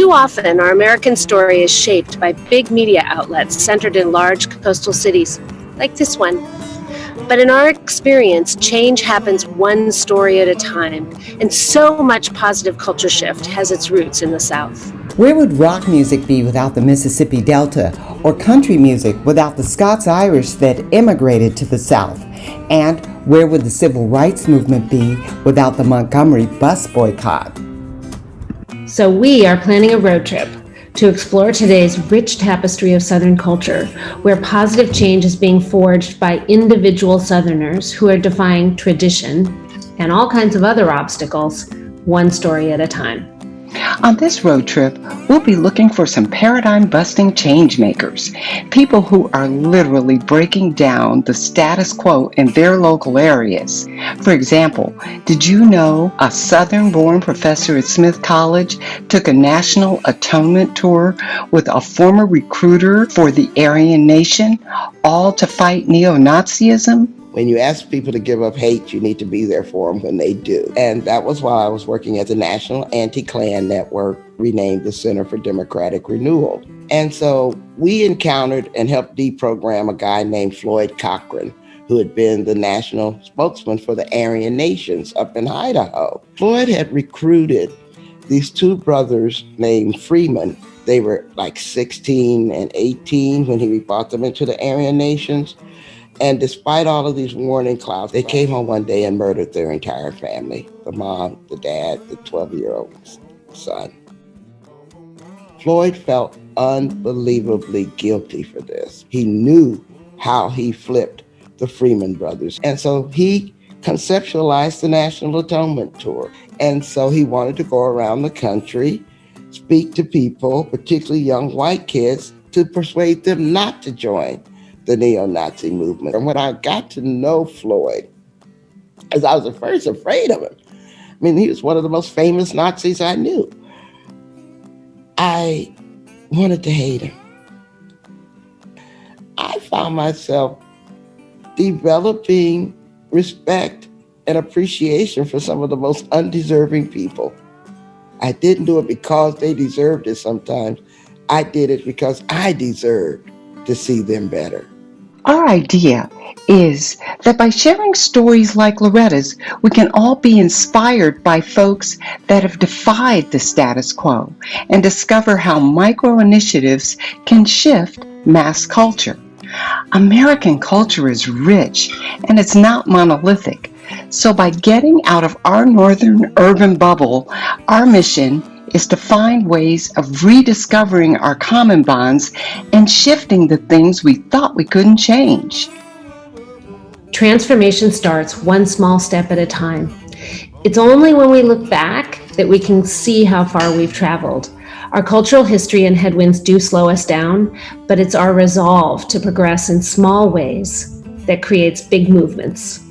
Too often, our American story is shaped by big media outlets centered in large coastal cities, like this one. But in our experience, change happens one story at a time, and so much positive culture shift has its roots in the South. Where would rock music be without the Mississippi Delta, or country music without the Scots-Irish that immigrated to the South? And where would the civil rights movement be without the Montgomery bus boycott? So we are planning a road trip to explore today's rich tapestry of Southern culture, where positive change is being forged by individual Southerners who are defying tradition and all kinds of other obstacles, one story at a time. On this road trip, we'll be looking for some paradigm-busting changemakers, people who are literally breaking down the status quo in their local areas. For example, did you know a Southern-born professor at Smith College took a national atonement tour with a former recruiter for the Aryan Nation, all to fight neo-Nazism? When you ask people to give up hate, you need to be there for them when they do. And that was why I was working at the National Anti-Klan Network, renamed the Center for Democratic Renewal. And so we encountered and helped deprogram a guy named Floyd Cochran, who had been the national spokesman for the Aryan Nations up in Idaho. Floyd had recruited these two brothers named Freeman. They were like 16 and 18 when he brought them into the Aryan Nations. And despite all of these warning clouds, they came home one day and murdered their entire family, the mom, the dad, the 12-year-old son. Floyd felt unbelievably guilty for this. He knew how he flipped the Freeman brothers. And so he conceptualized the National Atonement Tour. And so he wanted to go around the country, speak to people, particularly young white kids, to persuade them not to join the neo-Nazi movement. And when I got to know Floyd, as I was at first afraid of him, I mean, he was one of the most famous Nazis I knew. I wanted to hate him. I found myself developing respect and appreciation for some of the most undeserving people. I didn't do it because they deserved it sometimes. I did it because I deserved to see them better. Our idea is that by sharing stories like Loretta's, we can all be inspired by folks that have defied the status quo and discover how micro-initiatives can shift mass culture. American culture is rich and it's not monolithic. So by getting out of our northern urban bubble, our mission is to find ways of rediscovering our common bonds and shifting the things we thought we couldn't change. Transformation starts one small step at a time. It's only when we look back that we can see how far we've traveled. Our cultural history and headwinds do slow us down, but it's our resolve to progress in small ways that creates big movements.